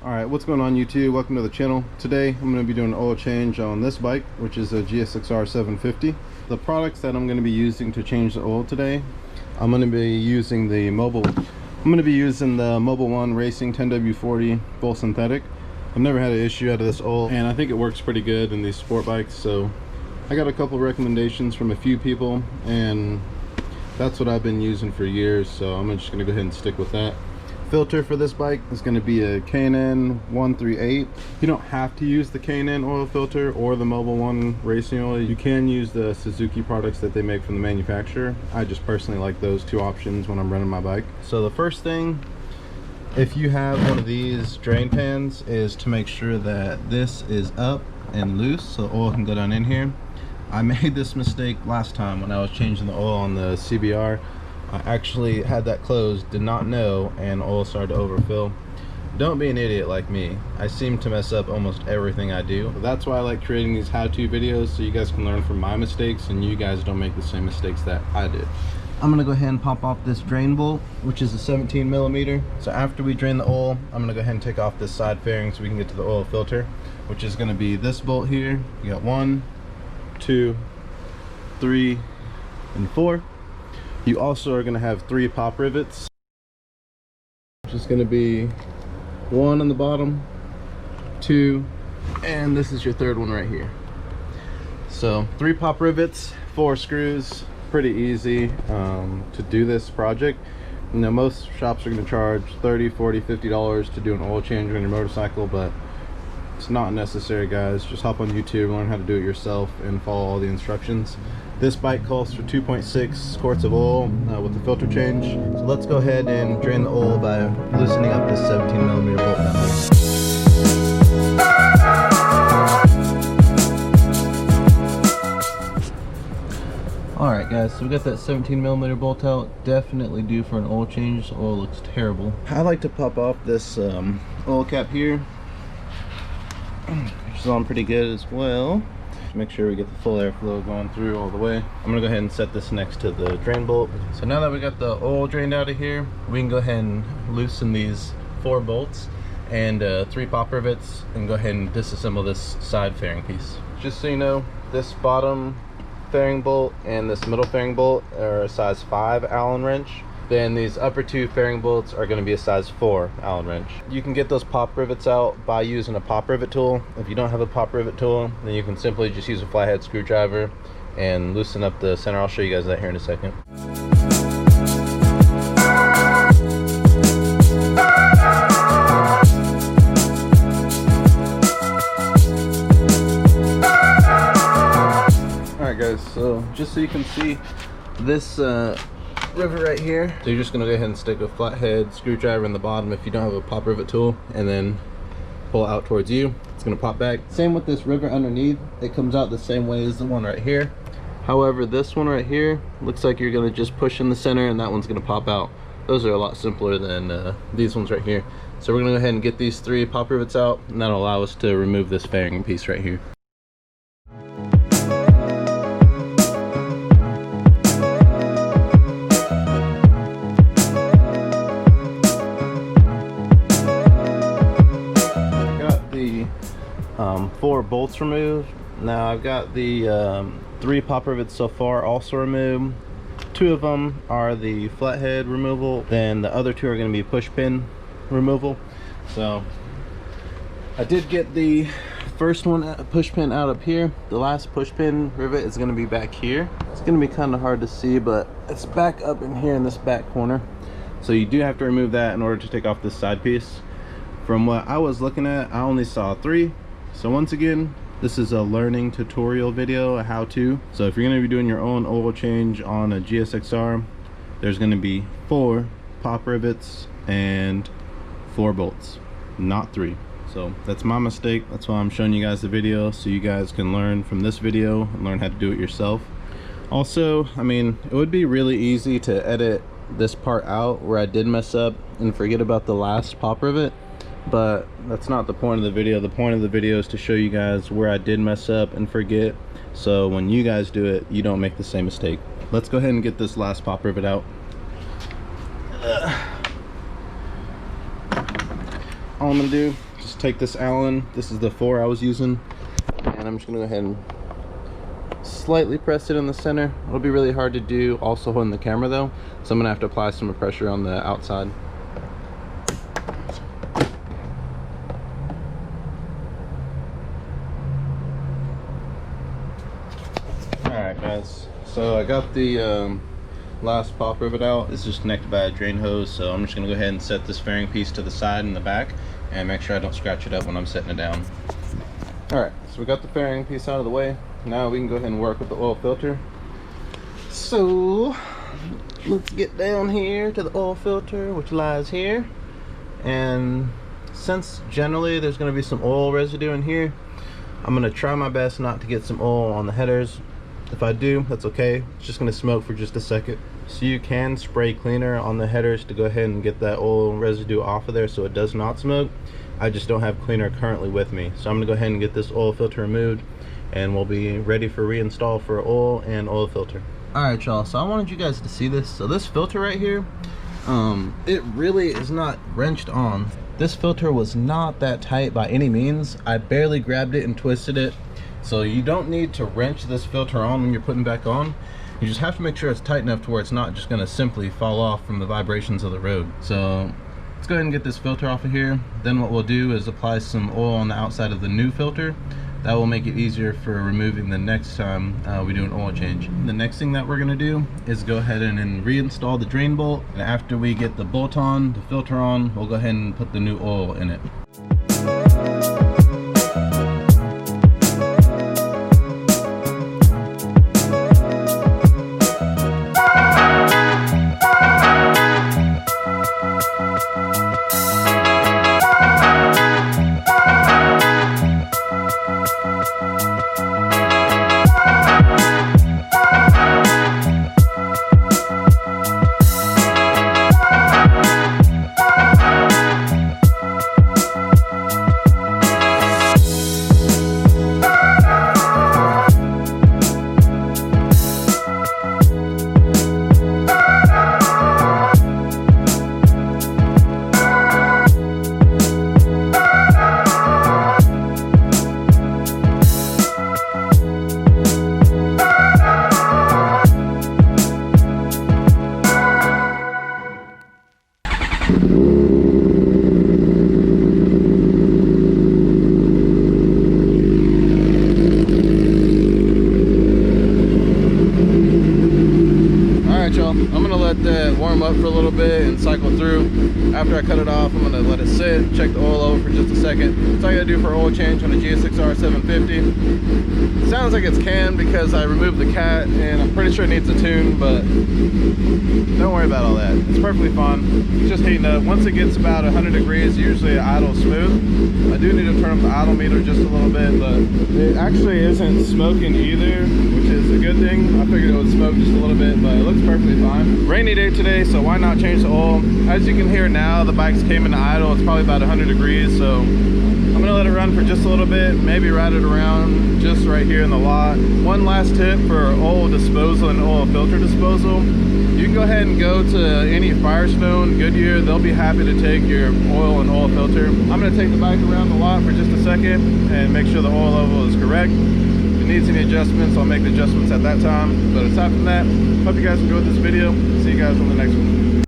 Alright, what's going on YouTube? Welcome to the channel. Today I'm going to be doing an oil change on this bike, which is a GSXR 750. The products that I'm going to be using to change the oil today, I'm going to be using the Mobil 1 Racing 10W40 full synthetic. I've never had an issue out of this oil, and I think it works pretty good in these sport bikes. So I got a couple recommendations from a few people, and that's what I've been using for years, so I'm just going to go ahead and stick with that. Filter for this bike is going to be a K&N 138. You don't have to use the K&N oil filter or the Mobil 1 Racing oil. You can use the Suzuki products that they make from the manufacturer. I just personally like those two options when I'm running my bike. So the first thing, if you have one of these drain pans, is to make sure that this is up and loose so oil can go down in here. I made this mistake last time when I was changing the oil on the CBR. I actually had that closed, did not know, and oil started to overfill. Don't be an idiot like me. I seem to mess up almost everything I do. But that's why I like creating these how-to videos, so you guys can learn from my mistakes and you guys don't make the same mistakes that I did. I'm gonna go ahead and pop off this drain bolt, which is a 17 millimeter. So after we drain the oil, I'm gonna go ahead and take off this side fairing so we can get to the oil filter, which is gonna be this bolt here. You got 1, 2, 3, and 4. You also are going to have 3 pop rivets, which is going to be 1 on the bottom, 2, and this is your 3rd one right here. So 3 pop rivets, 4 screws. Pretty easy to do this project. You know, most shops are going to charge $30, $40, $50 to do an oil change on your motorcycle, but it's not necessary, guys. Just hop on YouTube, learn how to do it yourself, and follow all the instructions. This bike calls for 2.6 quarts of oil with the filter change. So let's go ahead and drain the oil by loosening up this 17 millimeter bolt down here. Alright guys, so we got that 17 millimeter bolt out. Definitely due for an oil change. The oil looks terrible. I like to pop off this oil cap here, which is on pretty good as well. Make sure we get the full airflow going through all the way. I'm gonna go ahead and set this next to the drain bolt. So now that we got the oil drained out of here, we can go ahead and loosen these 4 bolts and 3 pop rivets and go ahead and disassemble this side fairing piece. Just so you know, this bottom fairing bolt and this middle fairing bolt are a size 5 Allen wrench. Then these upper 2 fairing bolts are going to be a size 4 Allen wrench. You can get those pop rivets out by using a pop rivet tool. If you don't have a pop rivet tool, then you can simply just use a flathead screwdriver and loosen up the center. I'll show you guys that here in a second. Alright guys, so just so you can see this rivet right here, so you're just gonna go ahead and stick a flathead screwdriver in the bottom if you don't have a pop rivet tool, and then pull it out towards you. It's gonna pop back. Same with this rivet underneath. It comes out the same way as the one right here. However, this one right here looks like you're gonna just push in the center and that one's gonna pop out. Those are a lot simpler than these ones right here. So we're gonna go ahead and get these 3 pop rivets out, and that'll allow us to remove this fairing piece right here. The 4 bolts removed. Now I've got the 3 pop rivets so far also removed. 2 of them are the flathead removal, then the other 2 are going to be push pin removal. So I did get the first one push pin out up here. The last push pin rivet is going to be back here. It's going to be kind of hard to see, but it's back up in here in this back corner. So you do have to remove that in order to take off this side piece. From what I was looking at, I only saw 3. So once again, this is a learning tutorial video, a how-to. So if you're going to be doing your own oil change on a GSXR, there's going to be 4 pop rivets and 4 bolts, not 3. So that's my mistake. That's why I'm showing you guys the video, so you guys can learn from this video and learn how to do it yourself. Also, I mean, it would be really easy to edit this part out where I did mess up and forget about the last pop rivet, but that's not the point of the video. The point of the video is to show you guys where I did mess up and forget, so when you guys do it, you don't make the same mistake. Let's go ahead and get this last pop rivet out. All I'm gonna do, just take this Allen, this is the 4 I was using, and I'm just gonna go ahead and slightly press it in the center. It'll be really hard to do also holding the camera though, so I'm gonna have to apply some pressure on the outside. Alright guys, so I got the last pop rivet out. It's just connected by a drain hose, so I'm just gonna go ahead and set this fairing piece to the side and the back and make sure I don't scratch it up when I'm setting it down. Alright, so we got the fairing piece out of the way. Now we can go ahead and work with the oil filter. So let's get down here to the oil filter, which lies here. And since generally there's going to be some oil residue in here, I'm going to try my best not to get some oil on the headers. If I do, that's okay. It's just going to smoke for just a second. So you can spray cleaner on the headers to go ahead and get that oil residue off of there so it does not smoke. I just don't have cleaner currently with me. So I'm going to go ahead and get this oil filter removed, and we'll be ready for reinstall for oil and oil filter. Alright y'all, so I wanted you guys to see this. So this filter right here, it really is not wrenched on. This filter was not that tight by any means. I barely grabbed it and twisted it. So you don't need to wrench this filter on when you're putting back on. You just have to make sure it's tight enough to where it's not just going to simply fall off from the vibrations of the road. So let's go ahead and get this filter off of here. Then what we'll do is apply some oil on the outside of the new filter. That will make it easier for removing the next time we do an oil change. The next thing that we're going to do is go ahead and reinstall the drain bolt. And after we get the bolt on, the filter on, we'll go ahead and put the new oil in it. I'm gonna let that warm up for a little bit and cycle through. After I cut it off, I'm gonna let it sit, check the oil over for just a second. That's all you gotta do for oil change on a GSXR 750. Sounds like it's canned because I removed the cat and I'm pretty sure it needs a tune, but don't worry about all that. It's perfectly fine. It's just heating up. Once it gets about 100 degrees, usually it idles smooth. I do need to turn up the idle meter just a little bit, but it actually isn't smoking either, which is a good thing. I figured it would smoke just a little bit, but it looks perfectly fine. Rainy day today, so why not change the oil? As you can hear now, the bike's came into idle. It's probably about 100 degrees, so I'm gonna let it run for just a little bit, maybe ride it around just right here in the lot. One last tip for oil disposal and oil filter disposal. You can go ahead and go to any Firestone, Goodyear. They'll be happy to take your oil and oil filter. I'm gonna take the bike around the lot for just a second and make sure the oil level is correct. If it needs any adjustments, I'll make the adjustments at that time. But aside from that, hope you guys enjoyed this video. See you guys on the next one.